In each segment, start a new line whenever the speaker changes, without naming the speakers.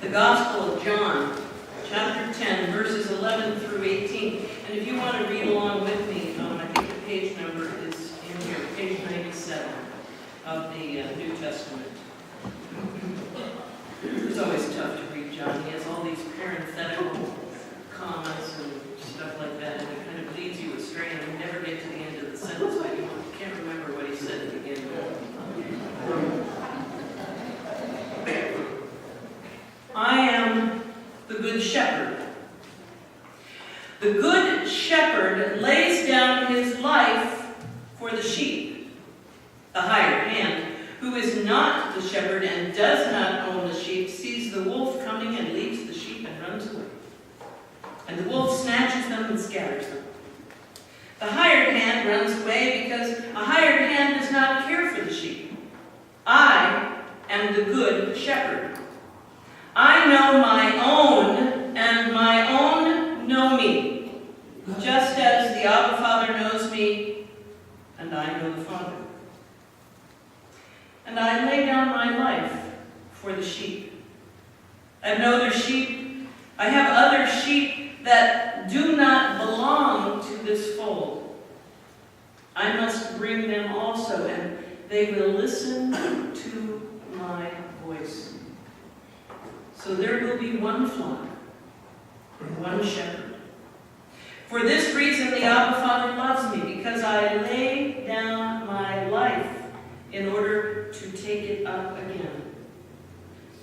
The Gospel of John, chapter 10, verses 11 through 18. And if you want to read along with me, I think the page number is in here, page 97 of the New Testament. It's always tough to read John. He has all these parenthetical commas and stuff like that, and it kind of leads you astray, and you never get to the end of the sentence, but you can't remember what he said at the beginning. I am the Good Shepherd. The Good Shepherd lays down his life for the sheep. The hired hand, who is not the shepherd and does not own the sheep, sees the wolf coming and leaves the sheep and runs away. And the wolf snatches them and scatters them. The hired hand runs away because a hired hand does not care for the sheep. I am the Good Shepherd. I know my own, and my own know me, just as the Abba Father knows me, and I know the Father. And I lay down my life for the sheep. I have no other sheep. I have other sheep that do not belong to this fold. I must bring them also, and they will listen to my voice. So there will be one flock and one shepherd. For this reason the Abba Father loves me, because I lay down my life in order to take it up again.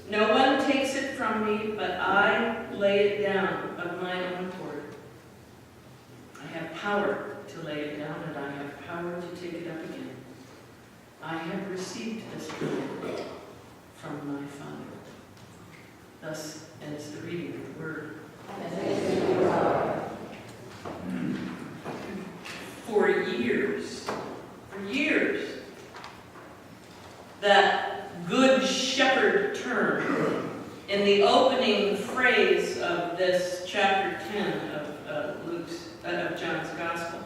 No one takes it from me, but I lay it down of my own accord. I have power to lay it down, and I have power to take it up again. I have received this command from my Father. Thus ends the reading of the Word. For years, that Good Shepherd term in the opening phrase of this chapter 10 of John's Gospel,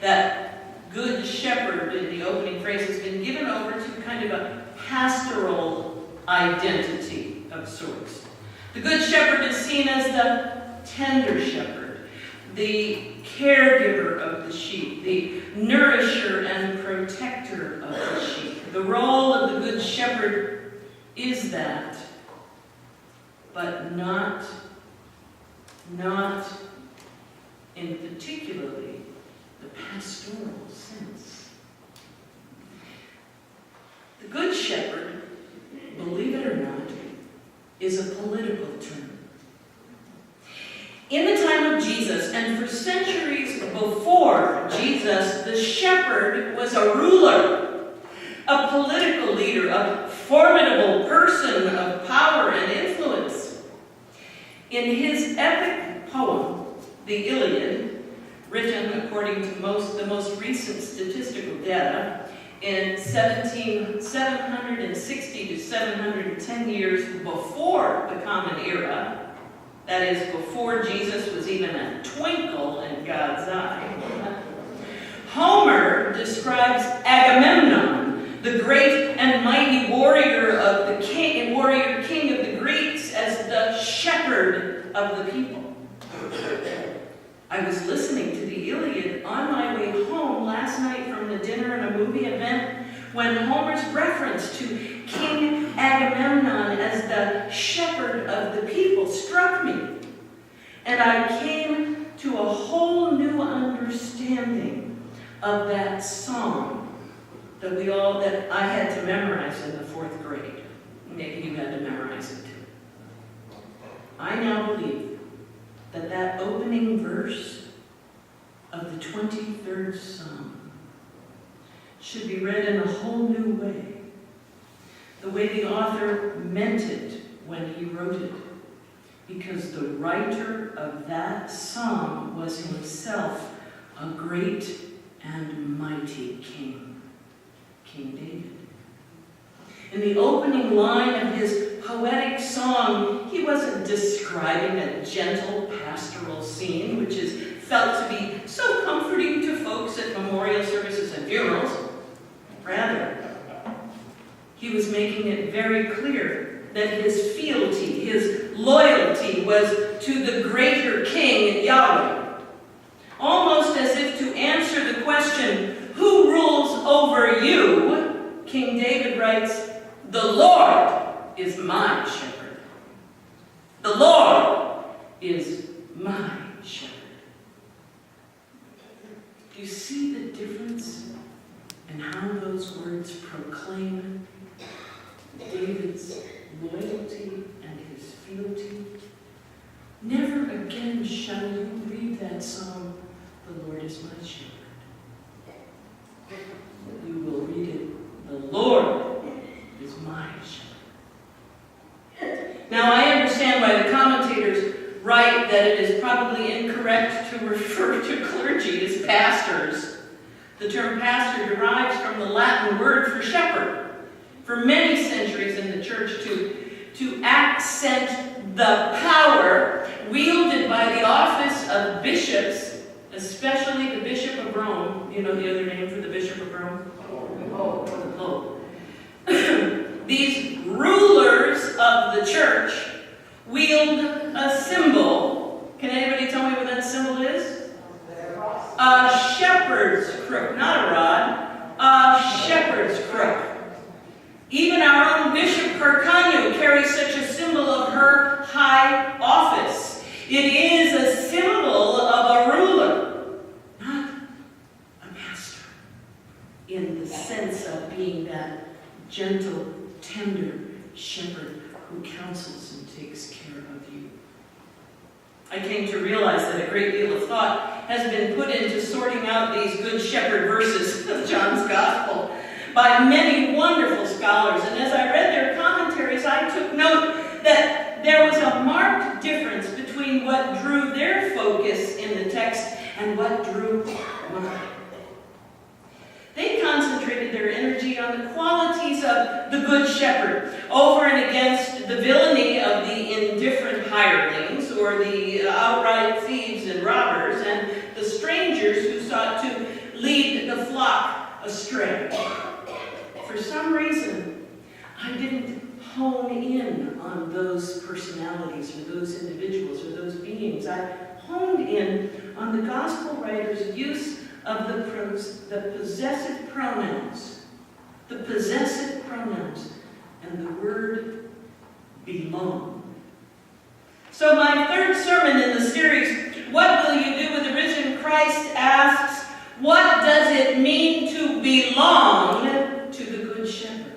that Good Shepherd in the opening phrase has been given over to kind of a pastoral identity of sorts. The Good Shepherd is seen as the tender shepherd, the caregiver of the sheep, the nourisher and protector of the sheep. The role of the Good Shepherd is that, but not in particularly the pastoral sense. The Good Shepherd, believe it or not, is a political term. In the time of Jesus, and for centuries before Jesus, the shepherd was a ruler, a political leader, a formidable person of power and influence. In his epic poem, the Iliad, written according to the most recent statistical data, in 760 to 710 years before the Common Era, that is, before Jesus was even a twinkle in God's eye, Homer describes Agamemnon, the great and mighty warrior king of the Greeks, as the shepherd of the people. I was listening to the Iliad on my way home last night from the dinner and a movie event when Homer's reference to King Agamemnon as the shepherd of the people struck me. And I came to a whole new understanding of that song that I had to memorize in the 4th grade. Maybe you had to memorize it too. I now believe that opening verse of the 23rd Psalm should be read in a whole new way, the way the author meant it when he wrote it, because the writer of that psalm was himself a great and mighty king, King David. In the opening line of his poetic song, he wasn't describing a gentle pastoral scene, which is felt to be so comforting to folks at memorial services and funerals. Rather, he was making it very clear that his fealty, his loyalty was to the greater king, Yahweh. Almost as if to answer the question, who rules over you? King David writes, the Lord is my shepherd. The Lord is my shepherd. Do you see the difference in how those words proclaim David's loyalty and his fealty? Never again shall you read that song, the Lord is my shepherd. You will read it, the Lord is my shepherd. Now I understand why the commentators write that it is probably incorrect to refer to clergy as pastors. The term pastor derives from the Latin word for shepherd. For many centuries in the church, to accent the power wielded by the office of bishops, especially the Bishop of Rome. You know the other name for the Bishop of Rome? The Pope. These rulers of the church wield a symbol. Can anybody tell me what that symbol is? A shepherd's crook, not a rod. A shepherd's crook. Even our own Bishop Carcanio carries such a symbol of her high office. It is a symbol of a ruler, not a master, in the sense of being that gentle, tender shepherd who counsels and takes care of you. I came to realize that a great deal of thought has been put into sorting out these Good Shepherd verses of John's Gospel by many wonderful scholars. And as I read their commentaries, I took note that there was a marked difference between what drew their focus in the text and what drew mine. They concentrated their energy on the qualities of the Good Shepherd over and against the villainy of the indifferent hirelings or the outright thieves and robbers and the strangers who sought to lead the flock astray. For some reason, I didn't hone in on those personalities or those individuals or those beings. I honed in on the gospel writer's use of the possessive pronouns. The possessive pronouns and the word belong. So my third sermon in the series, What Will You Do with the Risen Christ, asks, what does it mean to belong to the Good Shepherd?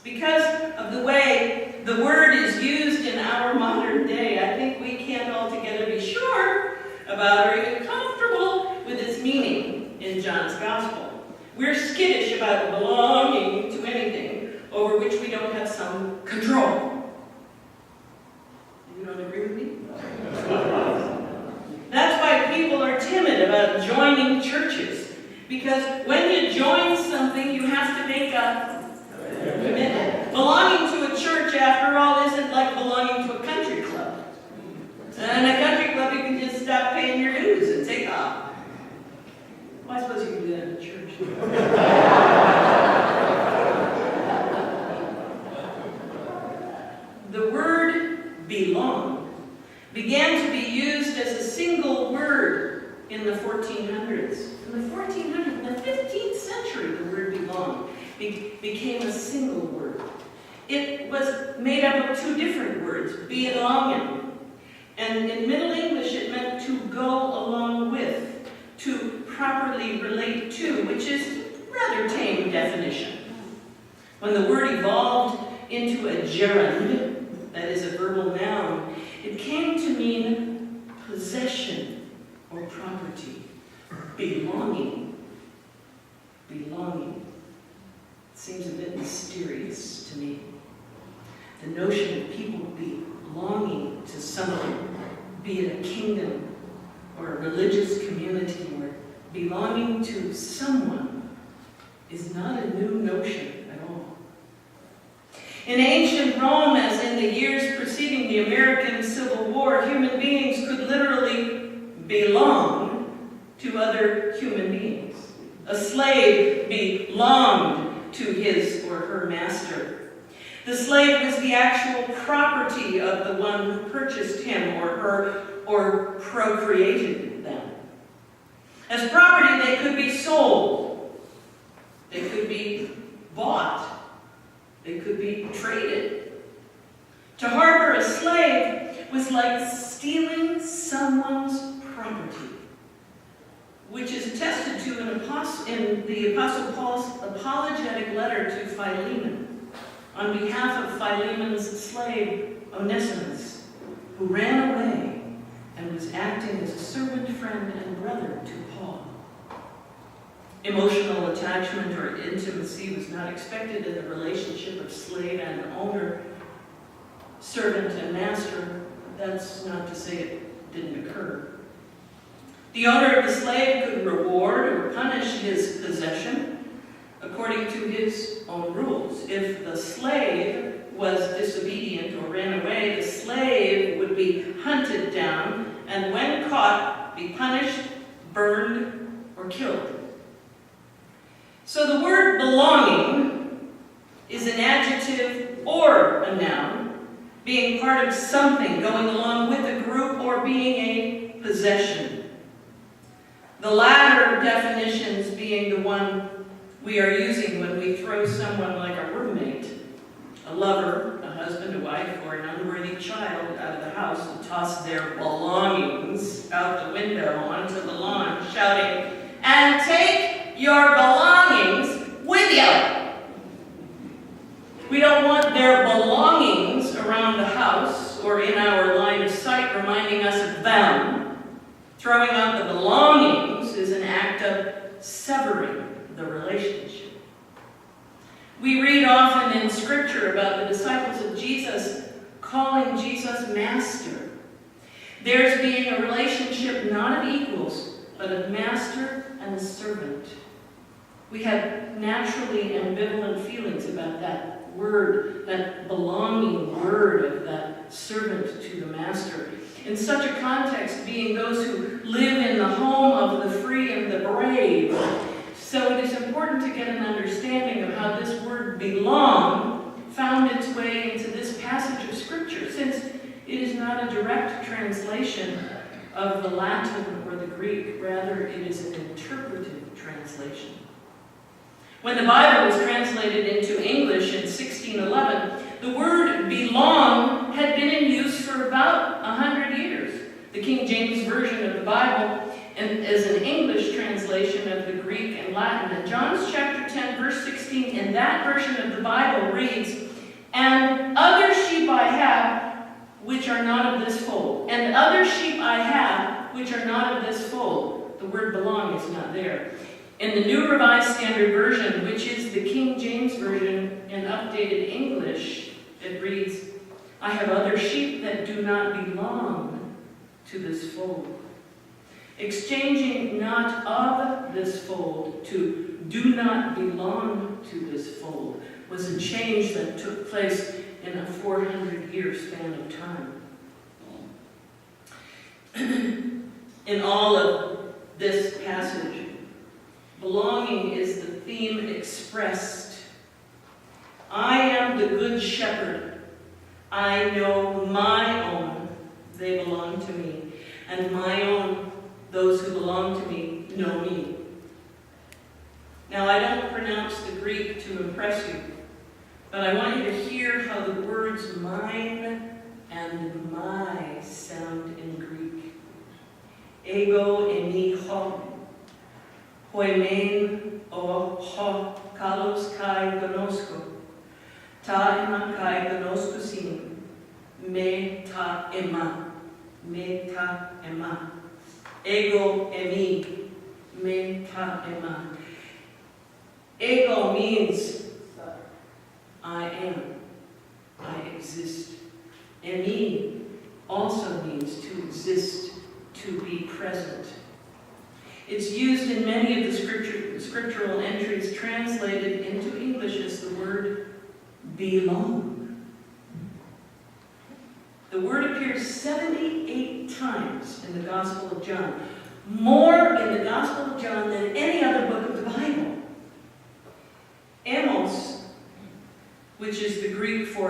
Because of the way the word is used in our modern day, I think we can't altogether be sure about or even comfortable with its meaning in John's Gospel. We're skittish about belonging to anything over which we don't have some control. You don't agree with me? That's why people are timid about joining churches. Because when you join something, you have to make a commitment. Belonging to a church, after all, isn't like belonging to a country club. And a country club, you can just stop paying your dues and take off. Well, I suppose you can do that in a church. The word belong began to be used as a single word in the 1400s. In the 1400s, in the 15th century, the word belong became a single word. It was made up of two different words, belonging. And in Middle English, it meant to go along with, to properly relate to, which is a rather tame definition. When the word evolved into a gerund, that is a verbal noun, it came to mean possession or property, belonging. Belonging. It seems a bit mysterious to me. The notion of people belonging to something, be it a kingdom or a religious community or belonging to someone, is not a new notion at all. In ancient Rome, as in the years preceding the American Civil War, human beings could literally belong to other human beings. A slave belonged to his or her master. The slave was the actual property of the one who purchased him or her or procreated them. As property, they could be sold. They could be bought. They could be traded. To harbor a slave was like stealing someone's property, which is attested to in the Apostle Paul's apologetic letter to Philemon on behalf of Philemon's slave Onesimus, who ran away and was acting as a servant, friend, and brother to Paul. Emotional attachment or intimacy was not expected in the relationship of slave and owner, servant and master. That's not to say it didn't occur. The owner of the slave could reward or punish his possession according to his own rules. If the slave was disobedient or ran away, the slave would be hunted down and when caught, be punished, burned, or killed. So the word belonging is an adjective or a noun, being part of something, going along with a group, or being a possession. The latter definitions being the one we are using when we throw someone like a roommate, a lover, a husband, a wife, or an unworthy child out of the house and toss their belongings out the window onto the lawn, shouting, "And take your belongings with you." We don't want their belongings around the house or in our line of sight reminding us of them. Throwing out the belongings is an act of severing the relationship. We read often in Scripture about the disciples of Jesus calling Jesus Master. Theirs being a relationship not of equals, but of master and servant. We have naturally ambivalent feelings about that word, that belonging word of that servant to the master. In such a context, being those who live in the home of the free and the brave. So it is important to get an understanding of how this word belong found its way into this passage of Scripture, since it is not a direct translation of the Latin or the Greek. Rather, it is an interpretive translation. When the Bible was translated into English in 1611, the word belong had been in use for about 100 years. The King James Version of the Bible is an English translation of the Greek and Latin. And John's chapter 10, verse 16, in that version of the Bible reads, "And other sheep I have, which are not of this fold. And other sheep I have, which are not of this fold." The word belong is not there. In the New Revised Standard Version, which is the King James Version in updated English, it reads, "I have other sheep that do not belong to this fold." Exchanging "not of this fold" to "do not belong to this fold" was a change that took place in a 400-year span of time. In all of this passage, belonging is the theme expressed. I am the good shepherd. I know my own, they belong to me, and my own, those who belong to me, know me. Now, I don't pronounce the Greek to impress you, but I want you to hear how the words mine and my sound in Greek. Ego emi ho, hoemen o ho, kalos kai gnosko, ta ema kai gnosko sin, me ta ema, ego emi, me ta ema. Ego means I am, I exist. Emi also means to exist, to be present. It's used in many of the scriptural entries translated into English as the word belong. The word appears 78 times in the Gospel of John, more in the Gospel of John than any other book of the Bible. Emos, which is the Greek for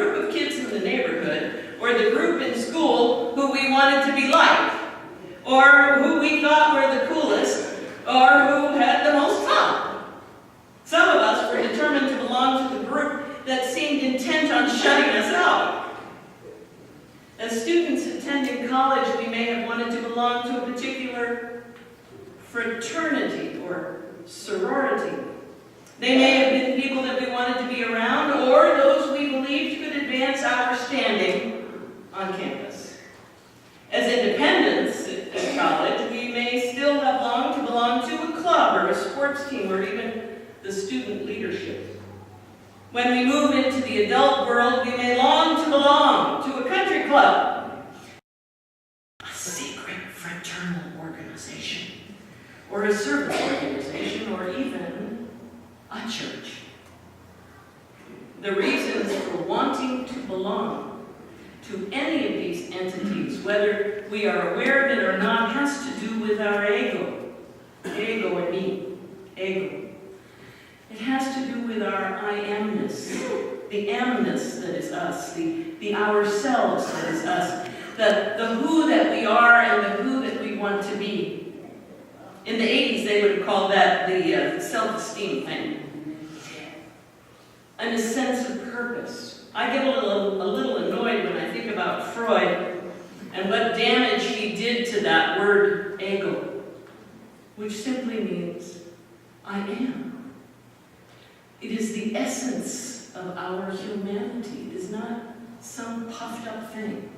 group of kids in the neighborhood, or the group in school who we wanted to be like, or who we thought were the coolest, or who had the most fun. Some of us were determined to belong to the group that seemed intent on shutting us out. As students attending college, we may have wanted to belong to a particular fraternity or sorority. They may have been people that we wanted to be around, or those we believed could advance our standing on campus. As independents at college, we may still have longed to belong to a club or a sports team or even the student leadership. When we move into the adult world, we may long to belong to a country club, a secret fraternal organization, or a service organization, or even a church. The reasons for wanting to belong to any of these entities, whether we are aware of it or not, has to do with our ego. Ego and me. Ego. It has to do with our I amness, the amness that is us, the ourselves that is us, the who that we are and the who that we want to be. In the 80s, they would have called that the self-esteem thing. And a sense of purpose. I get a little annoyed when I think about Freud and what damage he did to that word ego, which simply means I am. It is the essence of our humanity. It is not some puffed up thing.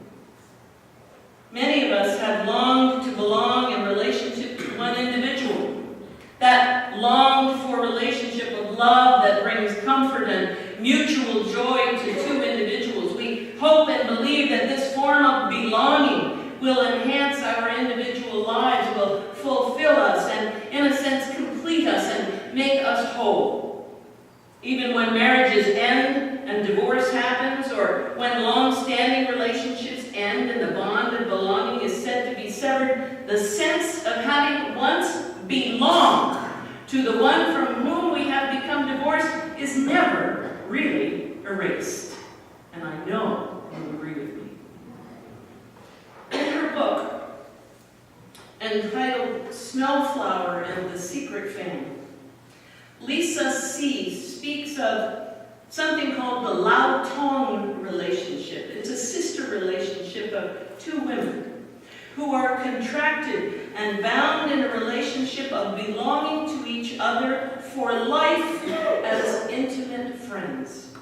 Many of us have longed to belong in relationship to one individual. That longed for relationship of love that brings comfort and mutual joy to two individuals. We hope and believe that this form of belonging will enhance our individual lives, will fulfill us, and in a sense complete us and make us whole. Even when marriages end and divorce happens, or when long-standing relationships end and the bond of belonging is said to be severed, the sense of having once belonged to the one from whom we have become divorced is never really erased. And I know you agree with me. In her book, entitled Snowflower and the Secret Fan, Lisa C. speaks of something called the Lao Tong relationship. It's a sister relationship of two women who are contracted and bound in a relationship of belonging to each other for life as intimate friends.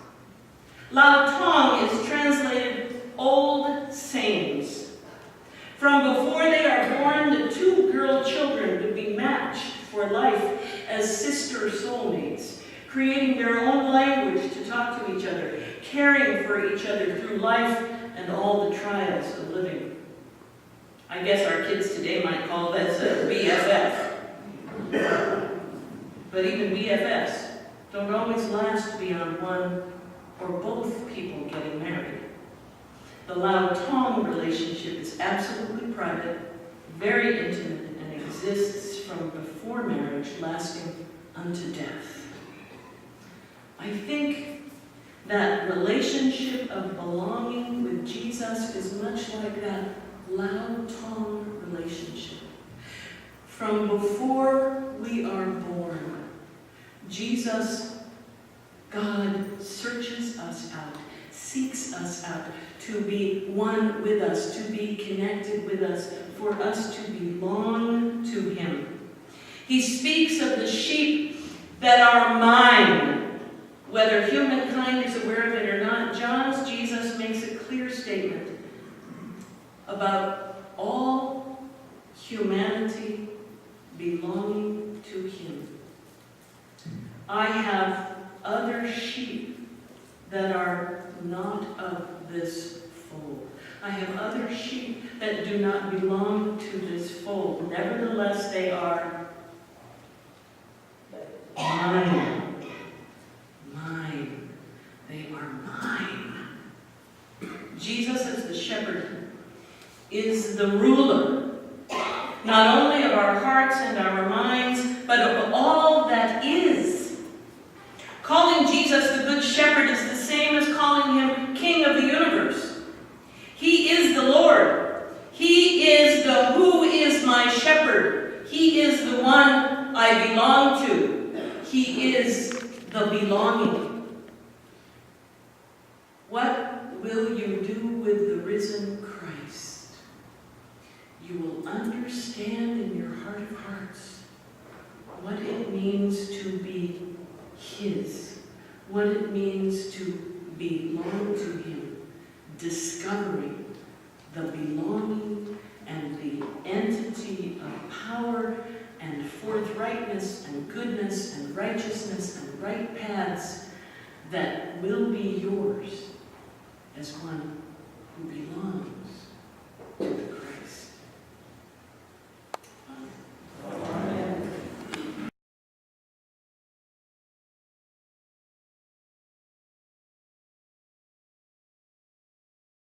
Lao Tong is translated old sayings. From before they are born, the two girl children would be matched for life as sister soulmates, creating their own language to talk to each other, caring for each other through life and all the trials of living. I guess our kids today might call this a BFF. But even BFFs don't always last beyond one or both people getting married. The Lao Tong relationship is absolutely private, very intimate, and exists from before marriage, lasting unto death. I think that relationship of belonging with Jesus is much like that Lao Tong relationship. From before we are born, Jesus, God, searches us out, seeks us out to be one with us, to be connected with us, for us to belong to Him. He speaks of the sheep that are mine. Whether humankind is aware of it or not, John's Jesus makes a clear statement about all humanity belonging to Him. I have other sheep that are not of this fold. I have other sheep that do not belong to this fold. Nevertheless, they are mine. Mine. They are mine. Jesus, as the shepherd, is the ruler, not only of our hearts and our minds, but of all that is. Calling Jesus the Good Shepherd is the same as calling him King of the universe. He is the Lord. He is the who is my shepherd. He is the one I belong to. He is the belonging. What will you do with the risen Christ? You will understand in your heart of hearts what it means to be His, what it means to belong to Him, discovering the belonging and the entity of power and forthrightness and goodness and righteousness and right paths that will be yours as one who belongs.